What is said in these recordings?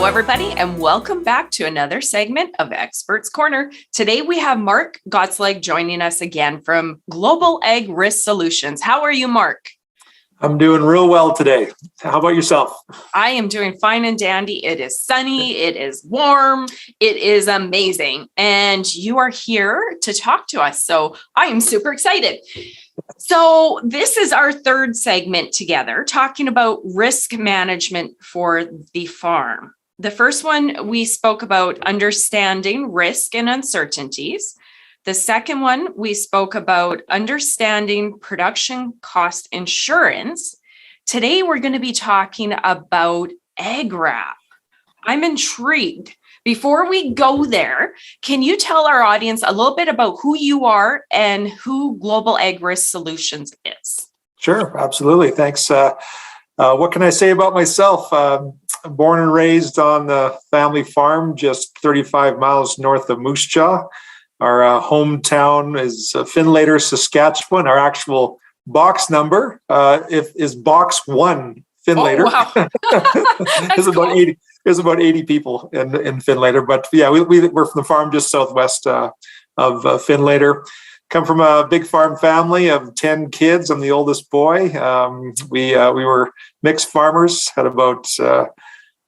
Hello, everybody, and welcome back to another segment of Experts Corner. Today, we have Mark Gottselig joining us again from Global Ag Risk Solutions. How are you, Mark? I'm doing real well today. How about yourself? I am doing fine and dandy. It is sunny. It is warm. It is amazing. And you are here to talk to us. So I am super excited. So this is our third segment together, talking about risk management for the farm. The first one, we spoke about understanding risk and uncertainties. The second one, we spoke about understanding production cost insurance. Today, we're going to be talking about AgWrap. I'm intrigued. Before we go there, can you tell our audience a little bit about who you are and who Global Ag Risk Solutions is? Sure, absolutely. Thanks. What can I say about myself? Born and raised on the family farm just 35 miles north of Moose Jaw. Our hometown is Findlater, Saskatchewan. Our actual box number is box 1, Findlater. Oh, wow. There's about 80. There's about 80 people in Findlater, but yeah, we're from the farm just southwest of Findlater. Come from a big farm family of 10 kids. I'm the oldest boy. We were mixed farmers, had about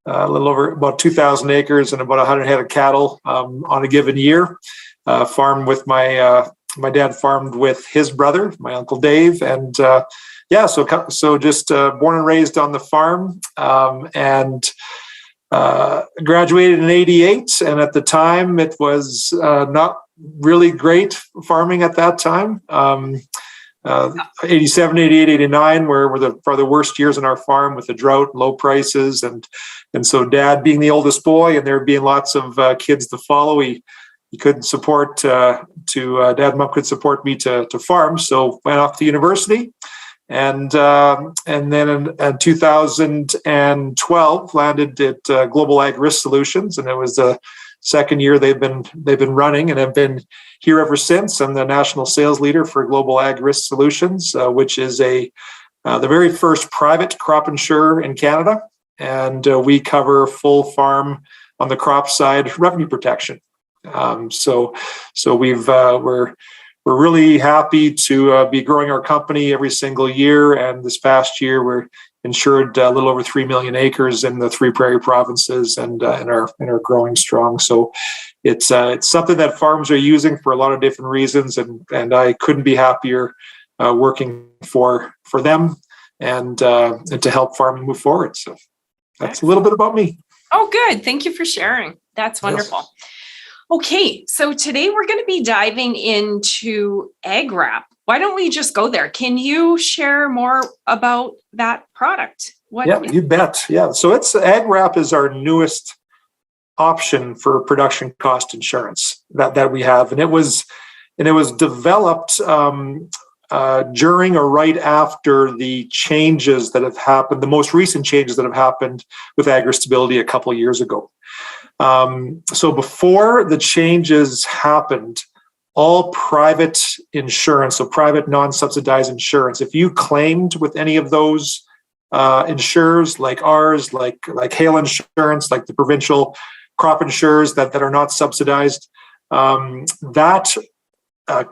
a little over about 2,000 acres and about 100 head of cattle on a given year. Farmed with my dad farmed with his brother, my uncle Dave, and so just born and raised on the farm, and graduated in '88. And at the time, it was not really great farming at that time. 87, 88, 89 were the worst years in our farm with the drought, low prices, and so Dad, being the oldest boy, and there being lots of kids to follow, he couldn't support Dad and Mom couldn't support me to farm, so went off to university, and then in 2012 landed at Global Ag Risk Solutions, and it was the second year they've been running, and have been here ever since. I'm the national sales leader for Global Ag Risk Solutions, which is the very first private crop insurer in Canada, and we cover full farm on the crop side revenue protection. So we're really happy to be growing our company every single year, and this past year we're insured a little over 3 million acres in the 3 prairie provinces, and are growing strong. So it's something that farms are using for a lot of different reasons, and I couldn't be happier working for them and to help farming move forward. So that's a little bit about me. Oh, good. Thank you for sharing. That's wonderful. Yes. Okay, so today we're going to be diving into AgWrap. Why don't we just go there? Can you share more about that product? Yeah, you bet. Yeah, so AgWrap is our newest option for production cost insurance that we have, and it was developed during or right after the changes that have happened, the most recent changes that have happened with AgriStability a couple of years ago. So before the changes happened, all private insurance, so private non-subsidized insurance, if you claimed with any of those insurers, like ours, like hail insurance, like the provincial crop insurers that are not subsidized, that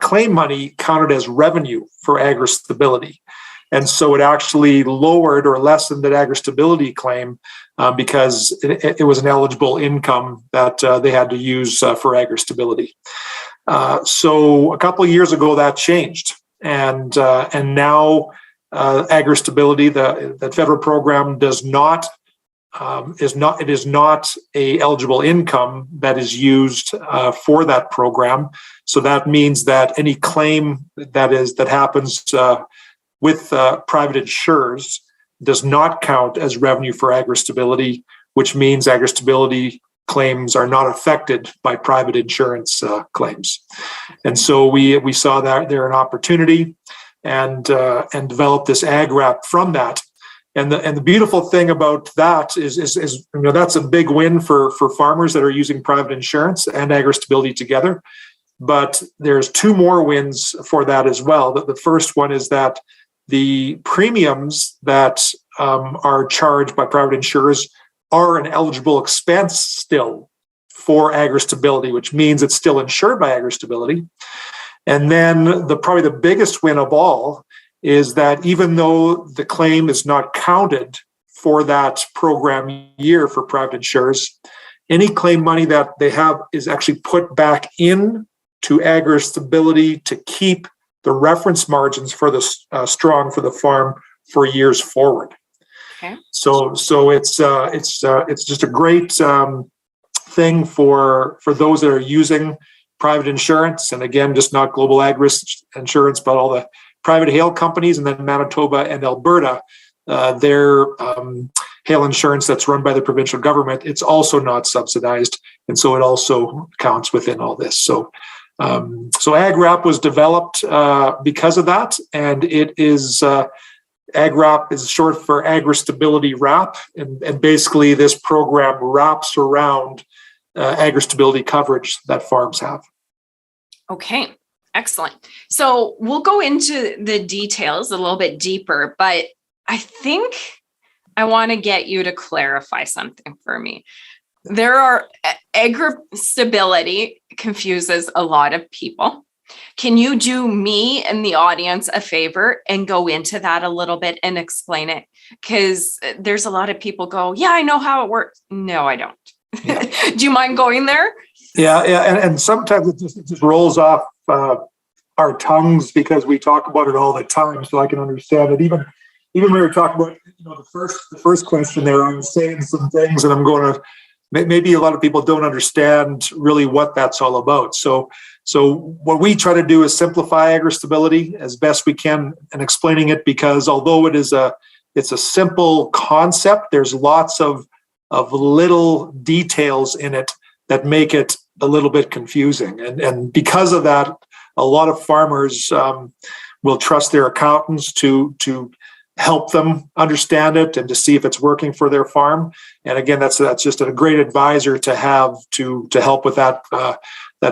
claim money counted as revenue for AgriStability. And so it actually lowered or lessened that AgriStability claim because it was an eligible income that they had to use for AgriStability. So a couple of years ago that changed, and now AgriStability, the federal program, is not a eligible income that is used for that program. So that means that any claim that happens with private insurers does not count as revenue for AgriStability, which means AgriStability claims are not affected by private insurance claims. And so we saw that there an opportunity and developed this AgWrap from that. And the beautiful thing about that is that's a big win for farmers that are using private insurance and AgriStability together. But there's 2 more wins for that as well. The first one is that the premiums that are charged by private insurers are an eligible expense still for AgriStability, which means it's still insured by AgriStability. And then probably the biggest win of all is that even though the claim is not counted for that program year for private insurers, any claim money that they have is actually put back in to AgriStability to keep the reference margins for the strong for the farm for years forward. Okay. So it's just a great thing for those that are using private insurance, and again, just not global ag risk insurance, but all the private hail companies, and then Manitoba and Alberta, their hail insurance that's run by the provincial government, it's also not subsidized, and so it also counts within all this. So AgWrap was developed because of that, and it is AgWrap is short for AgriStability Wrap, and basically this program wraps around AgriStability coverage that farms have. Okay, excellent. So we'll go into the details a little bit deeper, but I think I want to get you to clarify something for me. AgriStability confuses a lot of people. Can you do me and the audience a favor and go into that a little bit and explain it? Because there's a lot of people go, yeah, I know how it works. No, I don't. Yeah. Do you mind going there? Yeah. And sometimes it just rolls off our tongues because we talk about it all the time. So I can understand it. Even when we were talking about, the first question there, I was saying some things, and I'm going to, maybe a lot of people don't understand really what that's all about. So what we try to do is simplify AgriStability as best we can and explaining it, because although it's a simple concept, there's lots of little details in it that make it a little bit confusing. And because of that, a lot of farmers will trust their accountants to help them understand it and to see if it's working for their farm. And again, that's just a great advisor to have to help with that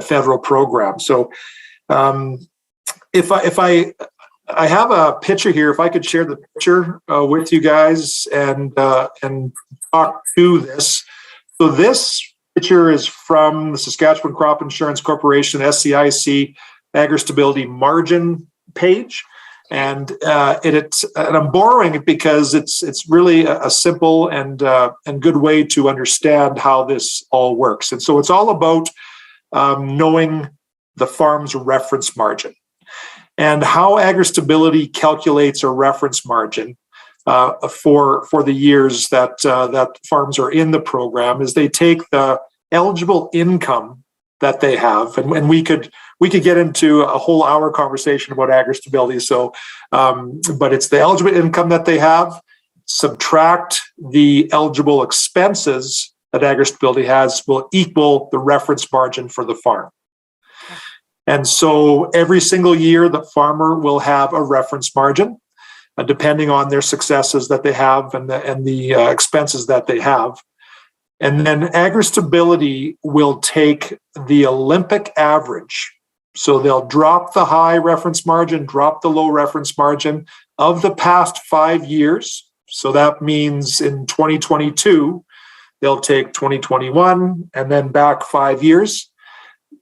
federal program. So if I have a picture here, if I could share the picture with you guys and talk to this. So this picture is from the Saskatchewan Crop Insurance Corporation, SCIC AgriStability margin page. And I'm borrowing it because it's really a simple and good way to understand how this all works. And so it's all about knowing the farm's reference margin and how AgriStability calculates a reference margin for the years that farms are in the program. Is they take the eligible income that they have, and we could get into a whole hour conversation about AgriStability. So, but it's the eligible income that they have, subtract the eligible expenses that AgriStability has, will equal the reference margin for the farm. And so every single year, the farmer will have a reference margin, depending on their successes that they have and the expenses that they have. And then AgriStability will take the Olympic average. So they'll drop the high reference margin, drop the low reference margin of the past 5 years. So that means in 2022, they'll take 2021 and then back 5 years.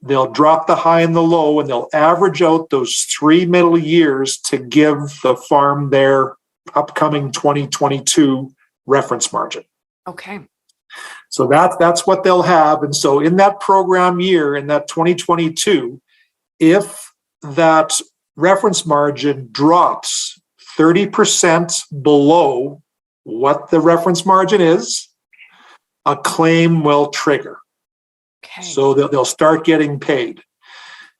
They'll drop the high and the low, and they'll average out those 3 middle years to give the farm their upcoming 2022 reference margin. Okay. So that's what they'll have. And so in that program year, in that 2022, if that reference margin drops 30% below what the reference margin is, a claim will trigger. Okay. So they'll start getting paid.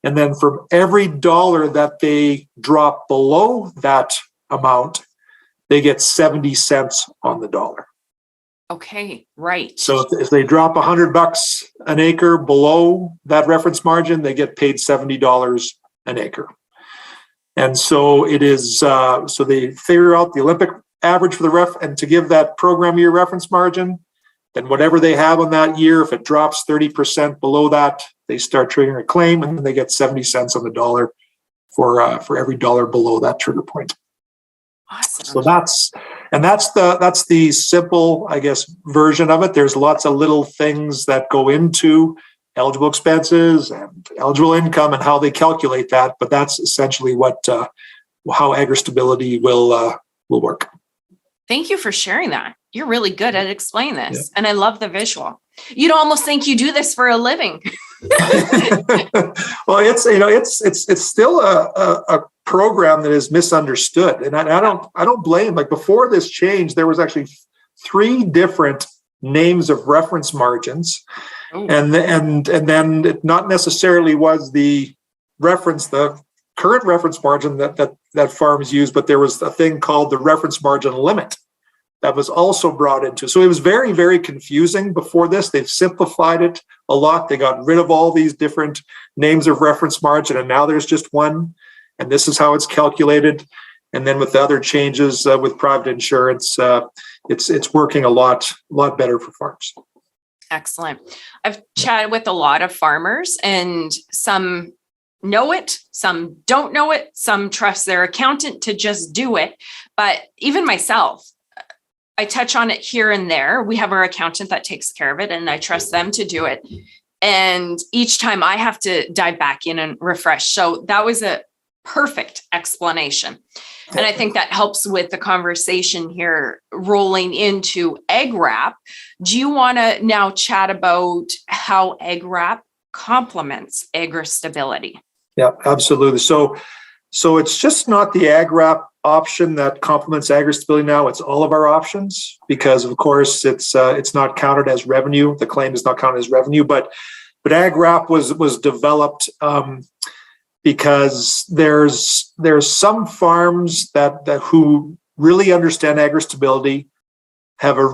And then from every dollar that they drop below that amount, they get 70 cents on the dollar. Okay, right. So if they drop $100 an acre below that reference margin, they get paid $70 an acre. And so it is, so they figure out the Olympic average for the and to give that program year reference margin, then whatever they have on that year, if it drops 30% below that, they start triggering a claim, and then they get 70 cents on the dollar for every dollar below that trigger point. Awesome. So that's, And that's the simple, I guess, version of it. There's lots of little things that go into eligible expenses and eligible income and how they calculate that. But that's essentially how AgriStability will work. Thank you for sharing that. You're really good at explaining this. Yeah. And I love the visual. You'd almost think you do this for a living. Well, it's still a program that is misunderstood. And I don't blame, like before this change, there was actually 3 different names of reference margins. Ooh. And then it not necessarily was the current reference margin that farms use, but there was a thing called the reference margin limit that was also brought into. So it was very, very confusing before this. They've simplified it a lot. They got rid of all these different names of reference margin, and now there's just one, and this is how it's calculated. And then with the other changes with private insurance, it's working a lot better for farms. Excellent. I've chatted with a lot of farmers, and some know it, some don't know it, some trust their accountant to just do it. But even myself, I touch on it here and there. We have our accountant that takes care of it, and I trust them to do it. And each time I have to dive back in and refresh. So that was a perfect explanation. And I think that helps with the conversation here rolling into AgWrap. Do you want to now chat about how AgWrap complements AgriStability? Yeah, absolutely. So it's just not the AgWrap option that complements AgriStability now. It's all of our options, because of course it's not counted as revenue. The claim is not counted as revenue, but AgWrap was developed because there's some farms that who really understand AgriStability, have a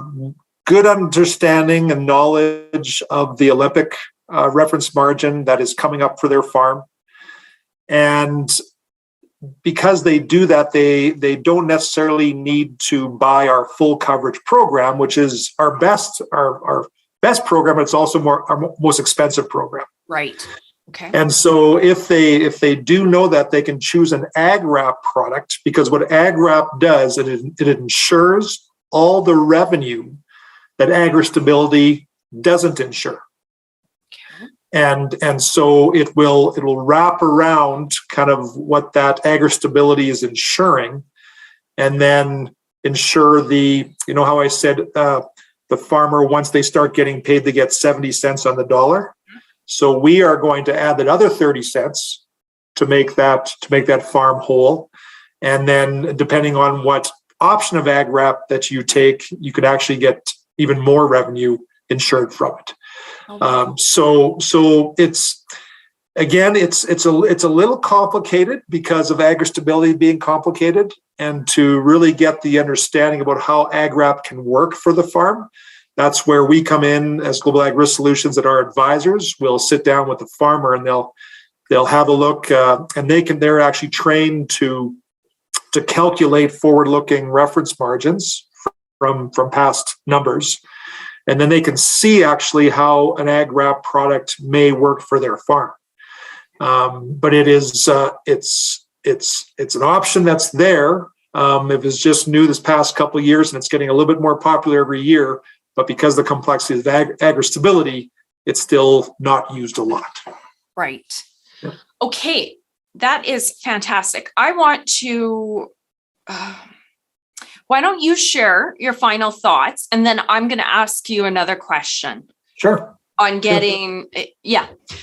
good understanding and knowledge of the Olympic reference margin that is coming up for their farm. And because they do that, they don't necessarily need to buy our full coverage program, which is our best program. It's also our most expensive program. Right. Okay. And so if they do know that, they can choose an AgWrap product, because what AgWrap does, it ensures all the revenue that AgriStability doesn't insure. And so it will wrap around kind of what that AgriStability is insuring, and then insure how I said the farmer, once they start getting paid, they get 70 cents on the dollar. So we are going to add that other 30 cents to make that farm whole. And then depending on what option of AgWrap that you take, you could actually get even more revenue insured from it. So it's a little complicated because of AgriStability being complicated, and to really get the understanding about how AgWrap can work for the farm, that's where we come in as Global Agri Solutions, and our advisors will sit down with the farmer, and they'll have a look, and they're actually trained to calculate forward-looking reference margins from past numbers. And then they can see actually how an AgWrap product may work for their farm. But it is it's an option that's there. It was just new this past couple of years, and it's getting a little bit more popular every year. But because of the complexity of AgriStability, it's still not used a lot. Right. Yeah. Okay, that is fantastic. I want to. Why don't you share your final thoughts, and then I'm going to ask you another question. Sure. On getting,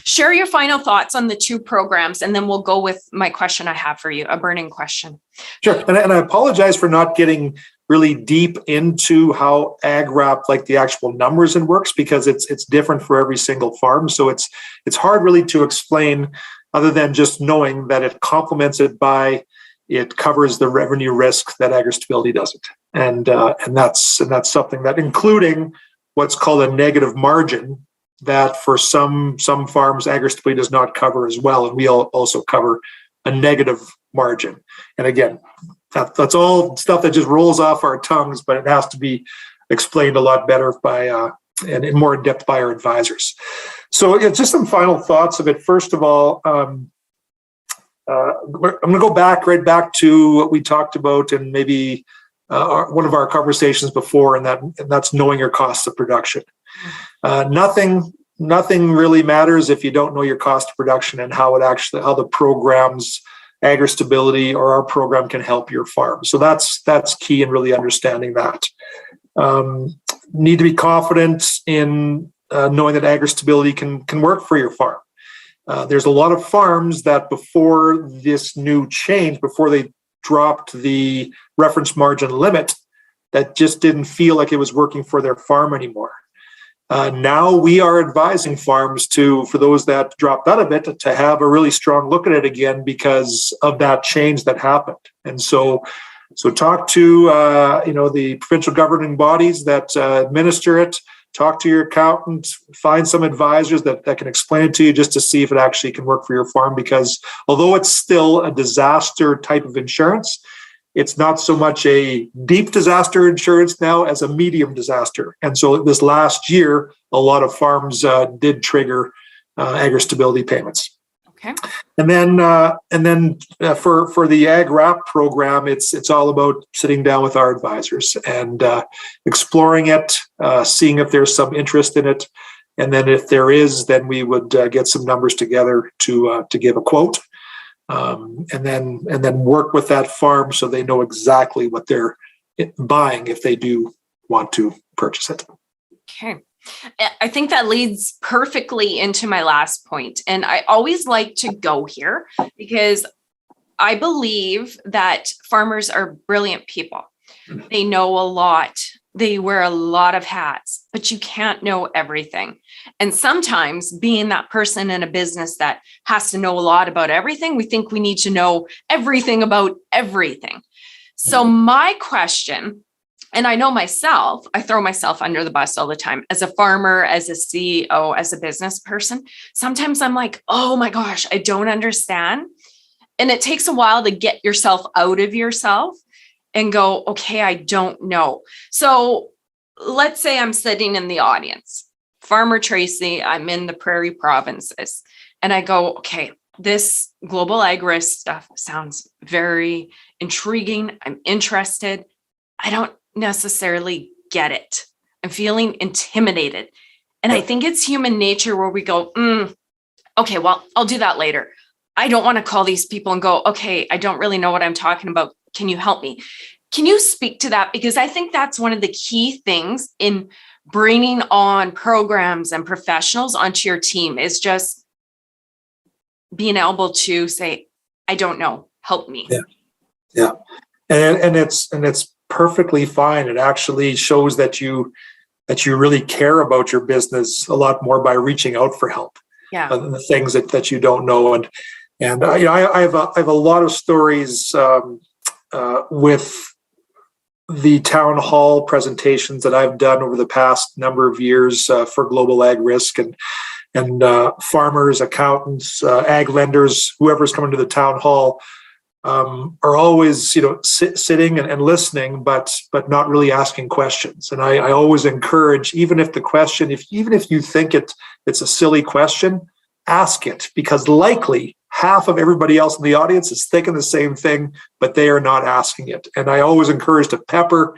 share your final thoughts on the 2 programs, and then we'll go with my question I have for you, a burning question. Sure. And I apologize for not getting really deep into how AgWrap, like the actual numbers and works, because it's different for every single farm. So it's hard really to explain, other than just knowing that it complements it by it covers the revenue risk that AgriStability doesn't, and that's something that, including what's called a negative margin, that for some farms AgriStability does not cover as well, and we also cover a negative margin. And again, that's all stuff that just rolls off our tongues, but it has to be explained a lot better by and more in depth by our advisors. So just some final thoughts of it. First of all. I'm going to go right back to what we talked about, and maybe one of our conversations before, and that's knowing your cost of production. Nothing really matters if you don't know your cost of production and how the programs, AgriStability or our program, can help your farm. So that's key in really understanding that. Need to be confident in knowing that AgriStability can work for your farm. There's a lot of farms that before this new change, before they dropped the reference margin limit, that just didn't feel like it was working for their farm anymore. Now we are advising farms for those that dropped out of it, to have a really strong look at it again because of that change that happened. And so talk to the provincial governing bodies that administer it. Talk to your accountant. Find some advisors that can explain it to you, just to see if it actually can work for your farm. Because although it's still a disaster type of insurance, it's not so much a deep disaster insurance now as a medium disaster. And so this last year, a lot of farms did trigger AgriStability payments. Okay. And then for the AgWrap program, it's all about sitting down with our advisors and exploring it, seeing if there's some interest in it. And then if there is, then we would get some numbers together to give a quote. And then work with that farm so they know exactly what they're buying if they do want to purchase it. Okay. I think that leads perfectly into my last point. And I always like to go here because I believe that farmers are brilliant people. They know a lot. They wear a lot of hats, but you can't know everything. And sometimes being that person in a business that has to know a lot about everything, we think we need to know everything about everything. So my question, and I know myself, I throw myself under the bus all the time as a farmer, as a CEO, as a business person. Sometimes I'm like, oh my gosh, I don't understand. And it takes a while to get yourself out of yourself and go, okay, I don't know. So let's say I'm sitting in the audience, Farmer Tracy, I'm in the prairie provinces, and I go, okay, this global ag risk stuff sounds very intriguing. I'm interested. I don't necessarily get it. I'm feeling intimidated. And I think it's human nature where we go, okay, well, I'll do that later. I don't want to call these people and go, okay, I don't really know what I'm talking about. Can you help me? Can you speak to that? Because I think that's one of the key things in bringing on programs and professionals onto your team is just being able to say, I don't know, help me. Yeah. And it's perfectly fine. It actually shows that you really care about your business a lot more by reaching out for help. Yeah. The things that you don't know. And I have a lot of stories with the town hall presentations that I've done over the past number of years for global ag risk and farmers, accountants, ag lenders, whoever's coming to the town hall are always sitting and listening, but not really asking questions. And I always encourage, even if the question, even if you think it's a silly question, ask it, because likely half of everybody else in the audience is thinking the same thing, but they are not asking it. And I always encourage to pepper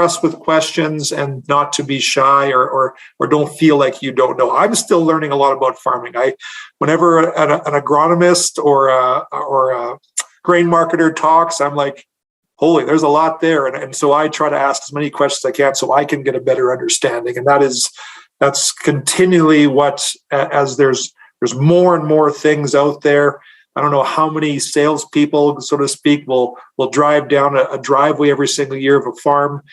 us with questions and not to be shy or don't feel like you don't know. I'm still learning a lot about farming. Whenever an agronomist or a grain marketer talks, I'm like, holy, there's a lot there. And so I try to ask as many questions as I can so I can get a better understanding. And that's continually as there's more and more things out there. I don't know how many salespeople, so to speak, will drive down a driveway every single year of a farm.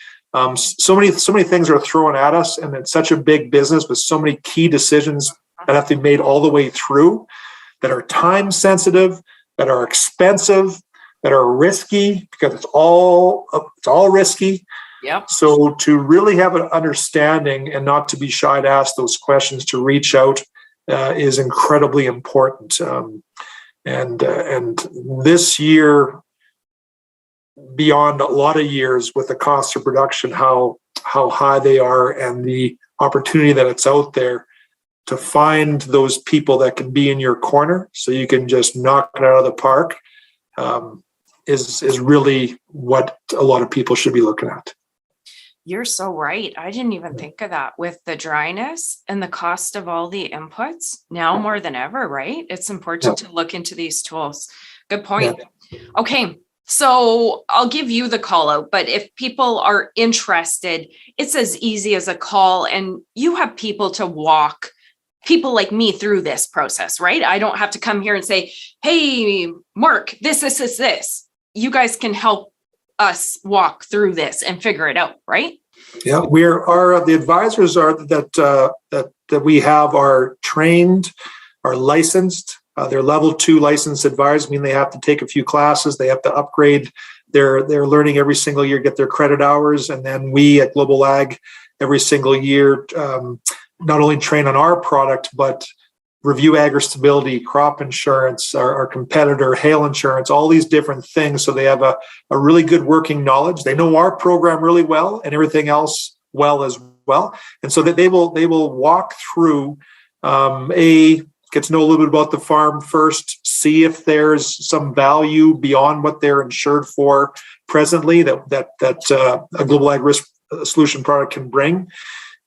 So many things are thrown at us, and it's such a big business with so many key decisions that have to be made all the way through, that are time sensitive, that are expensive, that are risky, because it's all risky. Yep. So to really have an understanding and not to be shy to ask those questions, to reach out, is incredibly important. And this year, beyond a lot of years with the cost of production, how high they are, and the opportunity that it's out there to find those people that can be in your corner so you can just knock it out of the park, is really what a lot of people should be looking at. You're so right. I didn't even think of that with the dryness and the cost of all the inputs now more than ever, right? It's important to look into these tools. Good point. Okay. So I'll give you the call out, but if people are interested, it's as easy as a call, and you have people to walk people like me through this process, right? I don't have to come here and say, hey, Mark, this. You guys can help us walk through this and figure it out, right? Yeah, the advisors that we have are trained, are licensed. They're level 2 licensed advisors, mean they have to take a few classes, they have to upgrade their learning every single year, get their credit hours, and then we at Global Ag every single year not only train on our product, but review AgriStability, crop insurance, our competitor, hail insurance, all these different things. So they have a really good working knowledge. They know our program really well and everything else well as well. And so that they will walk through, get to know a little bit about the farm first, see if there's some value beyond what they're insured for presently that a Global Ag Risk Solution product can bring.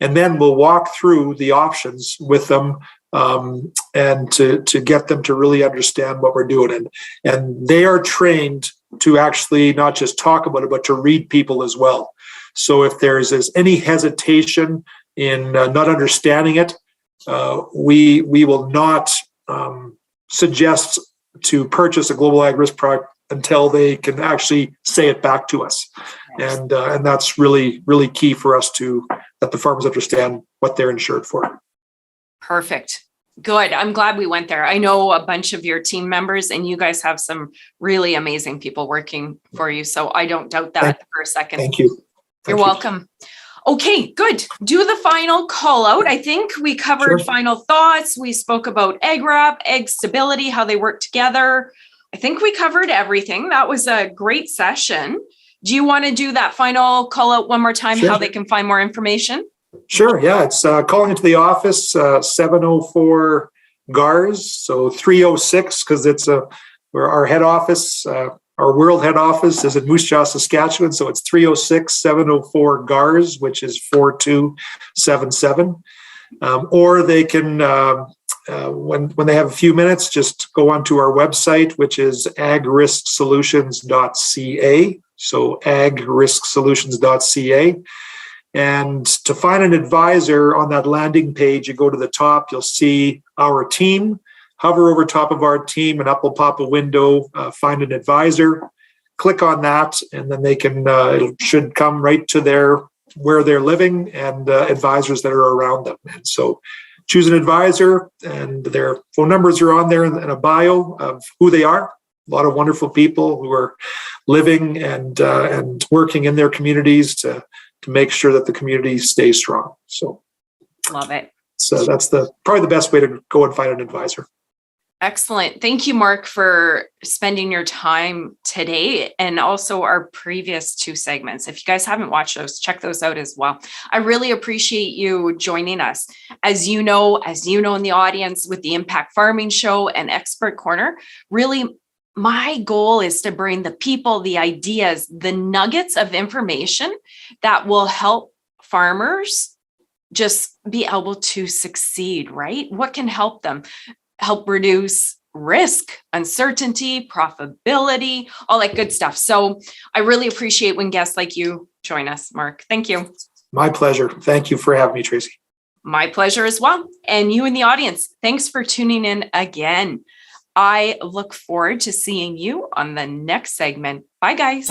And then we'll walk through the options with them and to get them to really understand what we're doing. And they are trained to actually not just talk about it, but to read people as well. So if there's any hesitation in not understanding it, we will not suggest to purchase a Global Ag Risk product until they can actually say it back to us. And that's really, really key for us that the farmers understand what they're insured for. Perfect. Good. I'm glad we went there. I know a bunch of your team members, and you guys have some really amazing people working for you. So I don't doubt that for a second. Thank you. You're welcome. Okay, good. Do the final call out. I think we covered final thoughts. We spoke about AgWrap, AgStability, how they work together. I think we covered everything. That was a great session. Do you want to do that final call out one more time, how they can find more information? Sure. Yeah. It's calling into the office, 704 GARS. So 306, because it's where our head office, our world head office is in Moose Jaw, Saskatchewan. So it's 306-704 GARS, which is 4277. Or they can, when they have a few minutes, just go onto our website, which is agrisksolutions.ca. So agrisksolutions.ca. And to find an advisor on that landing page, you go to the top, you'll see our team. Hover over top of our team and up will pop a window, find an advisor, click on that, and then they can, it should come right to where they're living and advisors that are around them. And so choose an advisor, and their phone numbers are on there in a bio of who they are. A lot of wonderful people who are living and working in their communities to make sure that the community stays strong. So love it. So that's probably the best way to go and find an advisor. Excellent. Thank you, Mark, for spending your time today and also our previous 2 segments. If you guys haven't watched those, check those out as well. I really appreciate you joining us. As you know in the audience with the Impact Farming Show and Expert Corner, really my goal is to bring the people, the ideas, the nuggets of information that will help farmers just be able to succeed, right? What can help them? Help reduce risk, uncertainty, profitability, all that good stuff. So I really appreciate when guests like you join us, Mark. Thank you. My pleasure. Thank you for having me, Tracy. My pleasure as well. And you in the audience, thanks for tuning in again. I look forward to seeing you on the next segment. Bye, guys.